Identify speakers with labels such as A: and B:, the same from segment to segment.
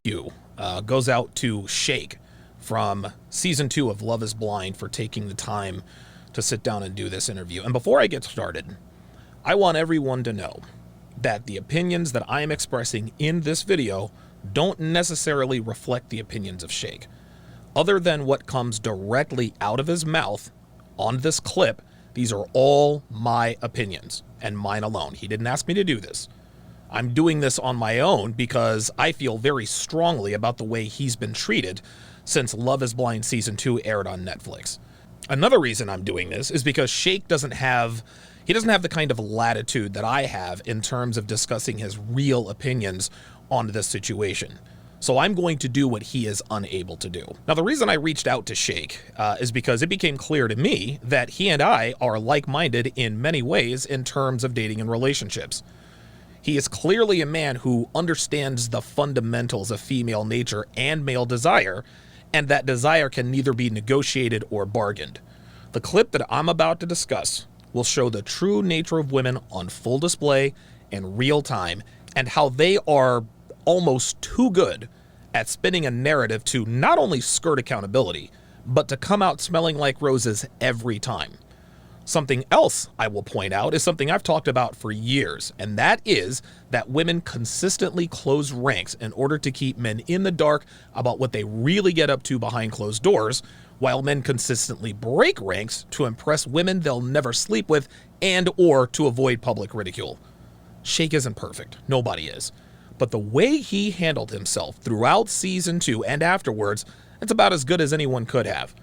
A: you goes out to Shake from season 2 of Love Is Blind for taking the time to sit down and do this interview. And before I get started, I want everyone to know that the opinions that I am expressing in this video don't necessarily reflect the opinions of Shake. Other than what comes directly out of his mouth on this clip, these are all my opinions and mine alone. He didn't ask me to do this. I'm doing this on my own because I feel very strongly about the way he's been treated since Love Is Blind Season 2 aired on Netflix. Another reason I'm doing this is because Shake doesn't have the kind of latitude that I have in terms of discussing his real opinions on this situation. So I'm going to do what he is unable to do. Now, the reason I reached out to Shake is because it became clear to me that he and I are like-minded in many ways in terms of dating and relationships. He is clearly a man who understands the fundamentals of female nature and male desire, and that desire can neither be negotiated or bargained. The clip that I'm about to discuss will show the true nature of women on full display in real time, and how they are almost too good at spinning a narrative to not only skirt accountability, but to come out smelling like roses every time. Something else I will point out is something I've talked about for years, and that is that women consistently close ranks in order to keep men in the dark about what they really get up to behind closed doors, while men consistently break ranks to impress women they'll never sleep with and or to avoid public ridicule. Shake isn't perfect. Nobody is. But the way he handled himself throughout season 2 and afterwards, it's about as good as anyone could have.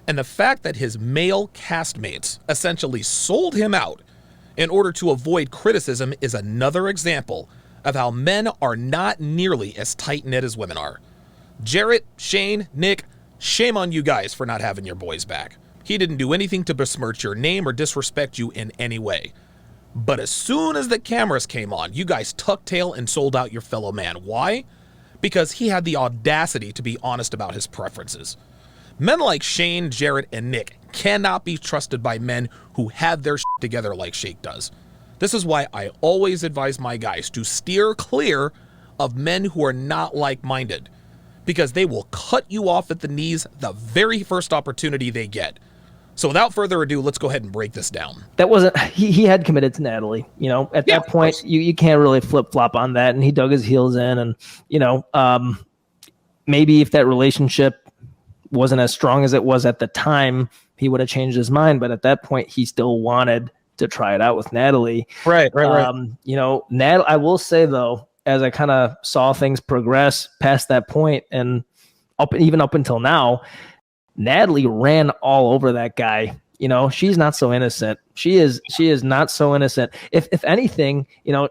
A: And the fact that his male castmates essentially sold him out in order to avoid criticism is another example of how men are not nearly as tight-knit as women are. Jarrett, Shane, Nick, shame on you guys for not having your boys back. He didn't do anything to besmirch your name or disrespect you in any way. But as soon as the cameras came on, you guys tucked tail and sold out your fellow man. Why? Because he had the audacity to be honest about his preferences. Men like Shane, Jarrett, and Nick cannot be trusted by men who have their shit together like Shake does. This is why I always advise my guys to steer clear of men who are not like-minded, because they will cut you off at the knees the very first opportunity they get. So without further ado, let's go ahead and break this down.
B: That wasn't, he had committed to Natalie, at that point, you can't really flip flop on that. And he dug his heels in, and, maybe if that relationship wasn't as strong as it was at the time, he would have changed his mind. But at that point, he still wanted to try it out with Natalie.
A: Right.
B: I will say though, as I kind of saw things progress past that point and even up until now, Natalie ran all over that guy. She's not so innocent. She is not so innocent. If anything,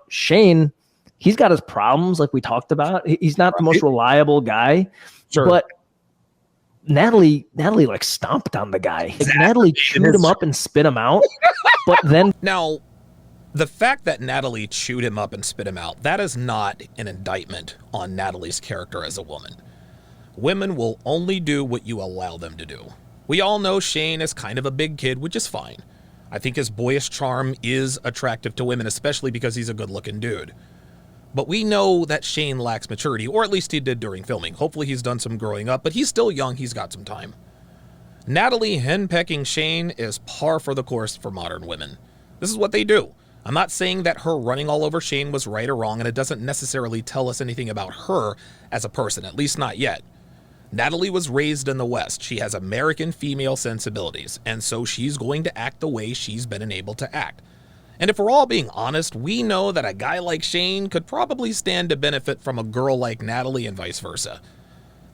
B: Shane, he's got his problems like we talked about. He's not the most reliable guy. Sure. But Natalie like stomped on the guy. Exactly. Natalie chewed him up and spit him out. But then
A: now, the fact that Natalie chewed him up and spit him out, that is not an indictment on Natalie's character as a woman. Women will only do what you allow them to do. We all know Shane is kind of a big kid, which is fine. I think his boyish charm is attractive to women, especially because he's a good-looking dude. But we know that Shane lacks maturity, or at least he did during filming. Hopefully he's done some growing up, but he's still young. He's got some time. Natalie henpecking Shane is par for the course for modern women. This is what they do. I'm not saying that her running all over Shane was right or wrong, and it doesn't necessarily tell us anything about her as a person, at least not yet. Natalie was raised in the West. She has American female sensibilities, and so she's going to act the way she's been enabled to act. And if we're all being honest, we know that a guy like Shane could probably stand to benefit from a girl like Natalie and vice versa.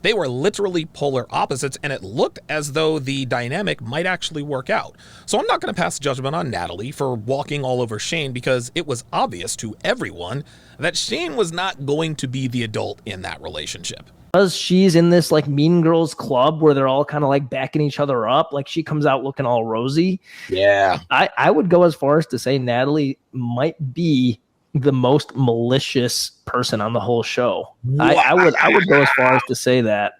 A: They were literally polar opposites, and it looked as though the dynamic might actually work out. So I'm not going to pass judgment on Natalie for walking all over Shane, because it was obvious to everyone that Shane was not going to be the adult in that relationship.
B: Because she's in this like Mean Girls club where they're all kind of like backing each other up, like she comes out looking all rosy.
A: Yeah.
B: I would go as far as to say Natalie might be the most malicious person on the whole show. I would go as far as to say that.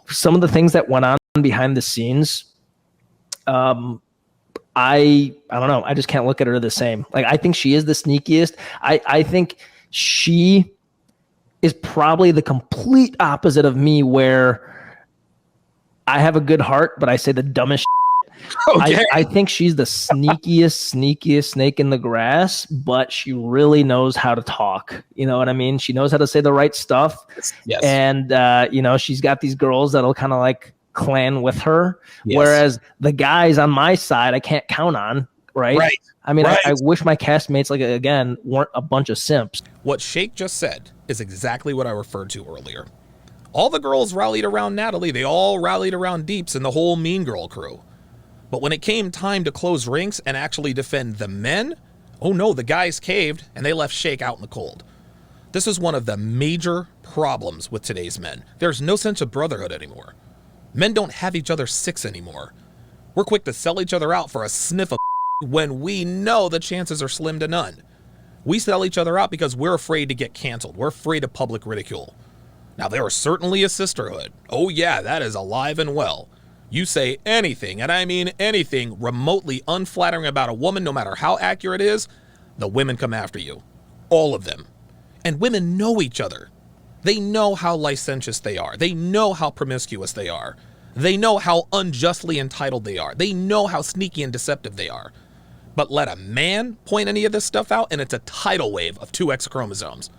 B: Some of the things that went on behind the scenes, I don't know. I just can't look at her the same. Like, I think she is the sneakiest. I think she is probably the complete opposite of me, where I have a good heart, but I say the dumbest
A: Okay.
B: I think she's the sneakiest snake in the grass, but she really knows how to talk. You know what I mean? She knows how to say the right stuff.
A: Yes.
B: And, she's got these girls that'll kind of like clan with her.
A: Yes.
B: Whereas the guys on my side, I can't count on. Right. I mean, I wish my castmates, like, again, weren't a bunch of simps.
A: What Shake just said is exactly what I referred to earlier. All the girls rallied around Natalie. They all rallied around Deeps and the whole Mean Girl crew. But when it came time to close ranks and actually defend the men, oh no, the guys caved and they left Shake out in the cold. This is one of the major problems with today's men. There's no sense of brotherhood anymore. Men don't have each other's six anymore. We're quick to sell each other out for a sniff of when we know the chances are slim to none. We sell each other out because we're afraid to get canceled. We're afraid of public ridicule. Now, there is certainly a sisterhood. Oh yeah, that is alive and well. You say anything, and I mean anything, remotely unflattering about a woman, no matter how accurate it is, the women come after you. All of them. And women know each other. They know how licentious they are. They know how promiscuous they are. They know how unjustly entitled they are. They know how sneaky and deceptive they are. But let a man point any of this stuff out, and it's a tidal wave of 2 X chromosomes.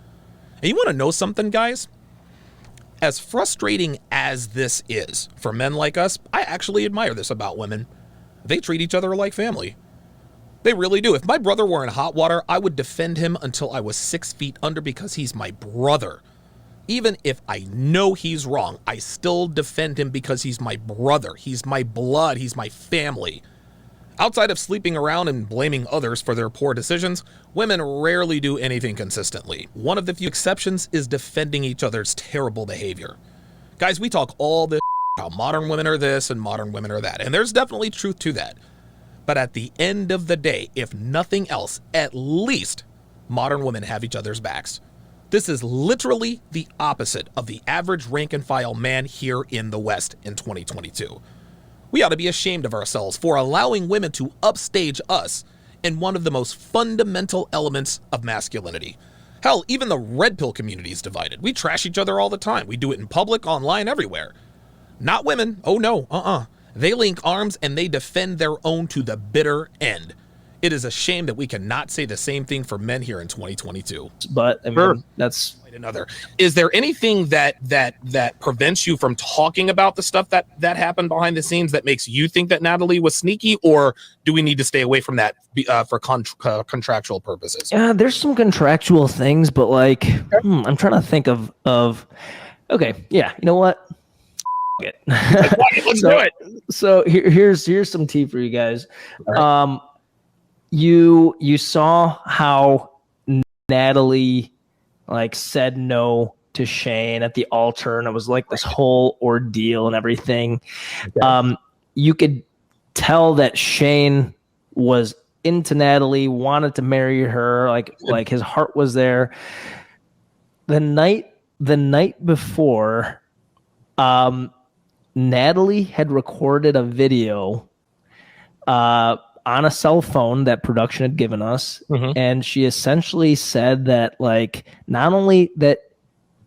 A: And you want to know something, guys? As frustrating as this is for men like us, I actually admire this about women. They treat each other like family. They really do. If my brother were in hot water, I would defend him until I was 6 feet under because he's my brother. Even if I know he's wrong, I still defend him because he's my brother. He's my blood. He's my family. Outside of sleeping around and blaming others for their poor decisions, women rarely do anything consistently. One of the few exceptions is defending each other's terrible behavior. Guys, we talk all this how modern women are this and modern women are that, and there's definitely truth to that. But at the end of the day, if nothing else, at least modern women have each other's backs. This is literally the opposite of the average rank and file man here in the West in 2022. We ought to be ashamed of ourselves for allowing women to upstage us in one of the most fundamental elements of masculinity. Hell, even the red pill community is divided. We trash each other all the time. We do it in public, online, everywhere. Not women. Oh no, They link arms and they defend their own to the bitter end. It is a shame that we cannot say the same thing for men here in 2022.
B: But I mean, that's
A: another. Is there anything that prevents you from talking about the stuff that happened behind the scenes that makes you think that Natalie was sneaky, or do we need to stay away from that for contractual purposes?
B: Yeah, there's some contractual things, but like, I'm trying to think of. Okay, yeah, you know what?
A: Let's do it.
B: So here's some tea for you guys. Right. You saw how Natalie like said no to Shane at the altar, and it was like this whole ordeal and everything. Okay. You could tell that Shane was into Natalie, wanted to marry her, like his heart was there. The night before, Natalie had recorded a video on a cell phone that production had given us. Mm-hmm. And she essentially said that, like, not only that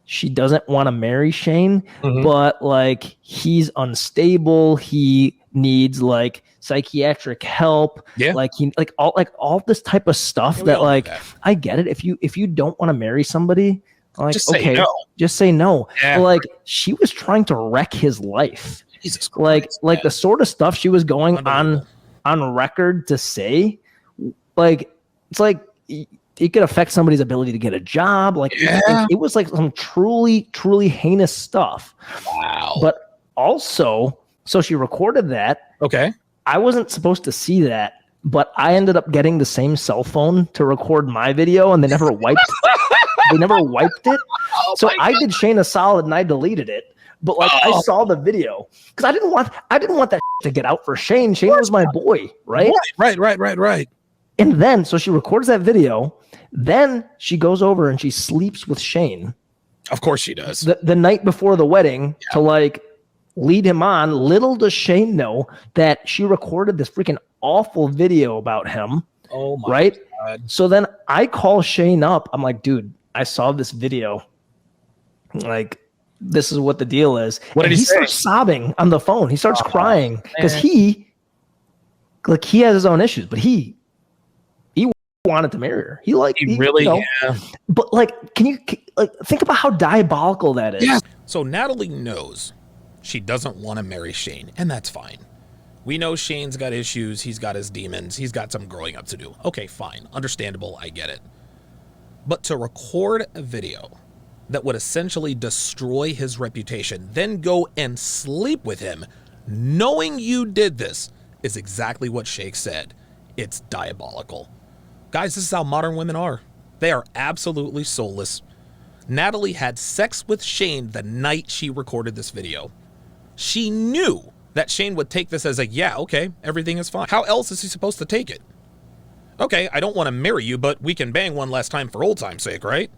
B: she doesn't want to marry Shane, mm-hmm. but like he's unstable. He needs like psychiatric help. Yeah. Like he like all this type of stuff I get it. If you don't want to marry somebody, like, just say no. Just say no. Yeah. But, like, she was trying to wreck his life. Jesus Christ, like the sort of stuff she was going on record to say, like, it's like it could affect somebody's ability to get a job. Like, it was like some truly heinous stuff. Wow. But also, so she recorded that. Okay. I wasn't supposed to see that, but I ended up getting the same cell phone to record my video, and they never wiped it. So I did Shane a solid and I deleted it. But like I saw the video because I didn't want that to get out for Shane. Shane was my boy, right?
A: Right.
B: And then so she records that video. Then she goes over and she sleeps with Shane.
A: Of course she does.
B: The night before the wedding to like lead him on. Little does Shane know that she recorded this freaking awful video about him. Oh my God. So then I call Shane up. I'm like, dude, I saw this video Like, this is what the deal is.
A: What did
B: and
A: he say?
B: starts sobbing on the phone. He starts crying because he has his own issues, but he wanted to marry her. He
A: really,
B: yeah. But like, can you think about how diabolical that is?
A: Yeah. So Natalie knows she doesn't want to marry Shane, and that's fine. We know Shane's got issues. He's got his demons. He's got some growing up to do. Okay, fine. Understandable. I get it. But to record a video that would essentially destroy his reputation, then go and sleep with him, knowing you did this, is exactly what Shake said. It's diabolical. Guys, this is how modern women are. They are absolutely soulless. Natalie had sex with Shane the night she recorded this video. She knew that Shane would take this as a, yeah, okay, everything is fine. How else is he supposed to take it? Okay, I don't want to marry you, but we can bang one last time for old time's sake, right?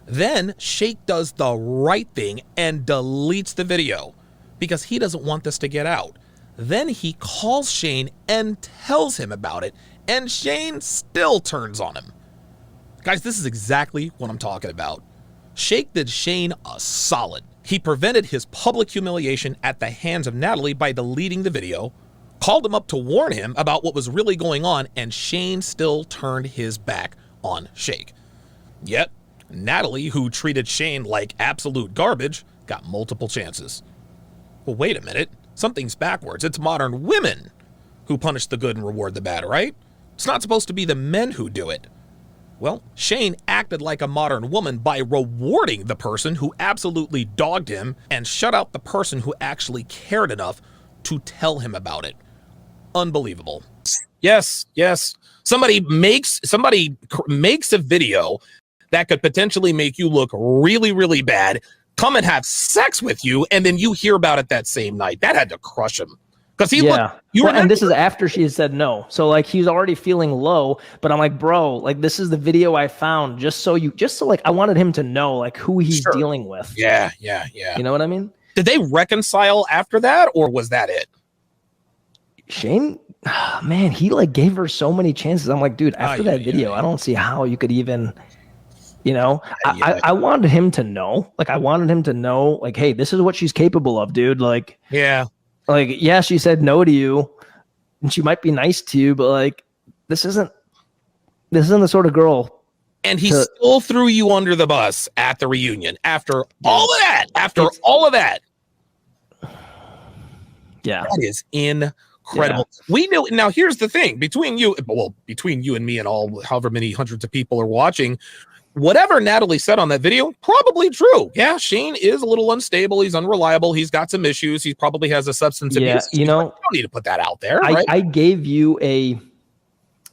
A: Then Shake does the right thing and deletes the video because he doesn't want this to get out. Then he calls Shane and tells him about it, and Shane still turns on him. Guys, this is exactly what I'm talking about. Shake did Shane a solid. He prevented his public humiliation at the hands of Natalie by deleting the video, called him up to warn him about what was really going on, and Shane still turned his back on Shake. Yet, Natalie, who treated Shane like absolute garbage, got multiple chances. Well, wait a minute. Something's backwards. It's modern women who punish the good and reward the bad, right? It's not supposed to be the men who do it. Well, Shane acted like a modern woman by rewarding the person who absolutely dogged him and shut out the person who actually cared enough to tell him about it. Unbelievable. Yes, yes. Somebody makes a video that could potentially make you look really, really bad, come and have sex with you, and then you hear about it that same night. That had to crush him. Because he
B: and this is after she had said no. So like he's already feeling low, but I'm like, bro, like this is the video I found just so like I wanted him to know like who he's dealing with.
A: Yeah.
B: You know what I mean?
A: Did they reconcile after that, or was that it?
B: Shane, man, he like gave her so many chances. I'm like, dude, after that video, I don't see how you could even, I wanted him to know. Like I wanted him to know, like, hey, this is what she's capable of, dude. Like,
A: yeah.
B: Like, yeah, she said no to you, and she might be nice to you, but like, this isn't the sort of girl.
A: And he still threw you under the bus at the reunion after all of that. All of that.
B: Yeah,
A: that is incredible. Yeah. We knew. Now, here's the thing: between you and me, and all however many hundreds of people are watching. Whatever Natalie said on that video, probably true. Yeah, Shane is a little unstable. He's unreliable. He's got some issues. He probably has a substance abuse.
B: You don't
A: need to put that out there. Right?
B: I gave you a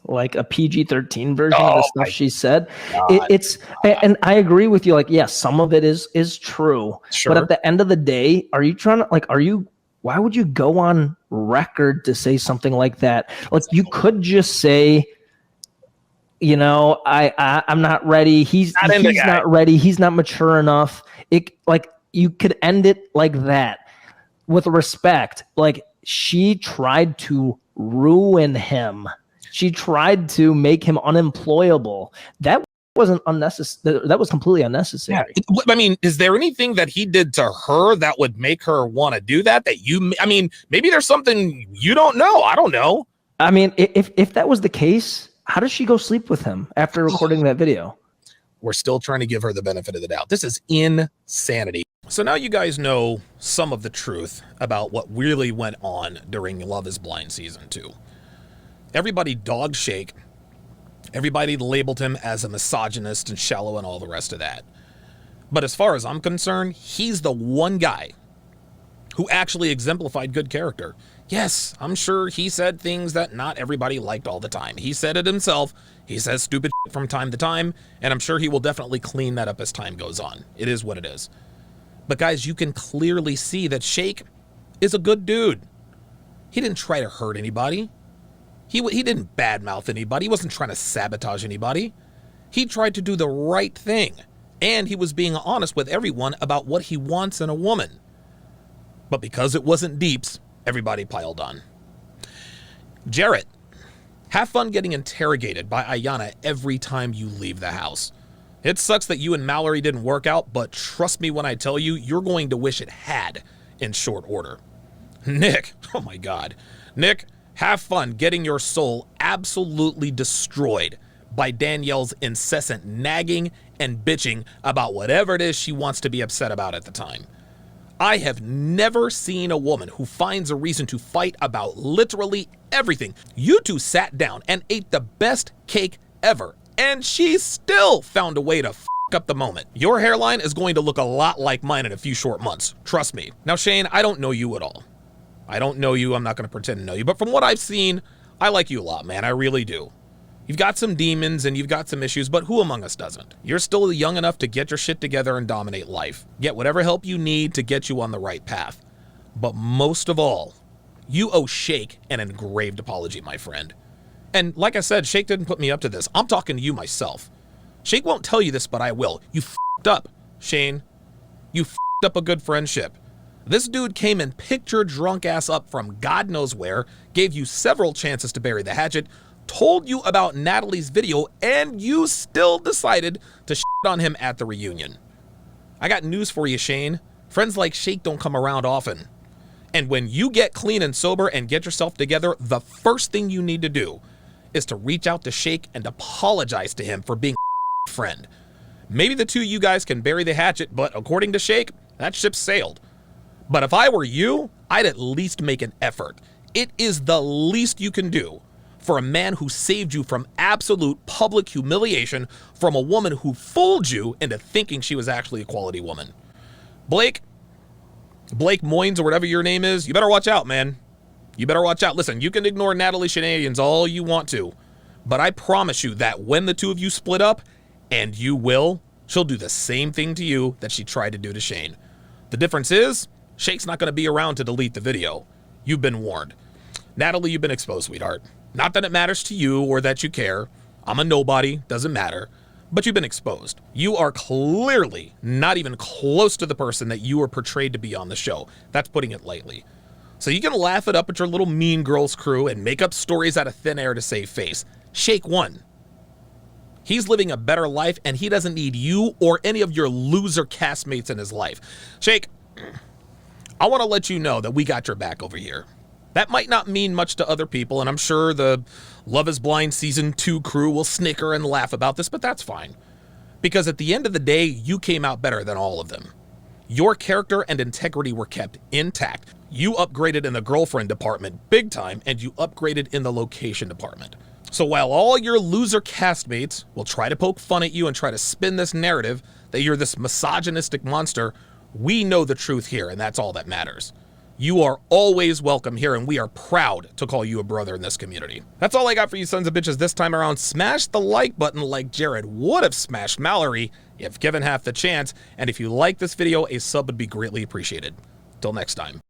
B: PG-13 version of the stuff she said. And I agree with you. Like, yeah, some of it is true. Sure. But at the end of the day, why would you go on record to say something like that? Like, you could just say, I'm not ready. He's not ready. He's not mature enough. You could end it like that with respect. Like, she tried to ruin him. She tried to make him unemployable. That wasn't unnecessary. That was completely unnecessary.
A: Yeah. I mean, is there anything that he did to her that would make her want to do that? Maybe there's something you don't know. I don't know.
B: I mean, if that was the case, how does she go sleep with him after recording that video?
A: We're still trying to give her the benefit of the doubt. This is insanity. So now you guys know some of the truth about what really went on during Love is Blind Season 2. Everybody dogged Shake. Everybody labeled him as a misogynist and shallow and all the rest of that. But as far as I'm concerned, he's the one guy who actually exemplified good character. Yes, I'm sure he said things that not everybody liked all the time. He said it himself. He says stupid shit from time to time, and I'm sure he will definitely clean that up as time goes on. It is what it is. But guys, you can clearly see that Shake is a good dude. He didn't try to hurt anybody. He didn't badmouth anybody. He wasn't trying to sabotage anybody. He tried to do the right thing, and he was being honest with everyone about what he wants in a woman. But because it wasn't Deeps, everybody piled on. Jarrett, have fun getting interrogated by Ayanna every time you leave the house. It sucks that you and Mallory didn't work out, but trust me when I tell you, you're going to wish it had in short order. Nick, oh my God. Nick, have fun getting your soul absolutely destroyed by Danielle's incessant nagging and bitching about whatever it is she wants to be upset about at the time. I have never seen a woman who finds a reason to fight about literally everything. You two sat down and ate the best cake ever, and she still found a way to f up the moment. Your hairline is going to look a lot like mine in a few short months. Trust me. Now, Shane, I don't know you at all. I don't know you. I'm not going to pretend to know you. But from what I've seen, I like you a lot, man. I really do. You've got some demons and you've got some issues, but who among us doesn't? You're still young enough to get your shit together and dominate life. Get whatever help you need to get you on the right path. But most of all, you owe Shake an engraved apology, my friend. And like I said, Shake didn't put me up to this. I'm talking to you myself. Shake won't tell you this, but I will. You f***ed up, Shane. You f***ed up a good friendship. This dude came and picked your drunk ass up from God knows where, gave you several chances to bury the hatchet, told you about Natalie's video, and you still decided to shit on him at the reunion. I got news for you, Shane. Friends like Shake don't come around often. And when you get clean and sober and get yourself together, the first thing you need to do is to reach out to Shake and apologize to him for being a friend. Maybe the two of you guys can bury the hatchet, but according to Shake, that ship sailed. But if I were you, I'd at least make an effort. It is the least you can do for a man who saved you from absolute public humiliation from a woman who fooled you into thinking she was actually a quality woman. Blake Moynes or whatever your name is, you better watch out, man. You better watch out. Listen, you can ignore Natalie shenanigans all you want to, but I promise you that when the two of you split up, and you will, she'll do the same thing to you that she tried to do to Shane. The difference is, Shake's not going to be around to delete the video. You've been warned. Natalie, you've been exposed, sweetheart. Not that it matters to you or that you care. I'm a nobody, doesn't matter. But you've been exposed. You are clearly not even close to the person that you were portrayed to be on the show. That's putting it lightly. So you can laugh it up at your little Mean Girls crew and make up stories out of thin air to save face. Shake won. He's living a better life and he doesn't need you or any of your loser castmates in his life. Shake, I want to let you know that we got your back over here. That might not mean much to other people, and I'm sure the Love is Blind Season 2 crew will snicker and laugh about this, but that's fine. Because at the end of the day, you came out better than all of them. Your character and integrity were kept intact. You upgraded in the girlfriend department big time, and you upgraded in the location department. So while all your loser castmates will try to poke fun at you and try to spin this narrative that you're this misogynistic monster, we know the truth here, and that's all that matters. You are always welcome here, and we are proud to call you a brother in this community. That's all I got for you sons of bitches this time around. Smash the like button like Jared would have smashed Mallory if given half the chance. And if you like this video, a sub would be greatly appreciated. Till next time.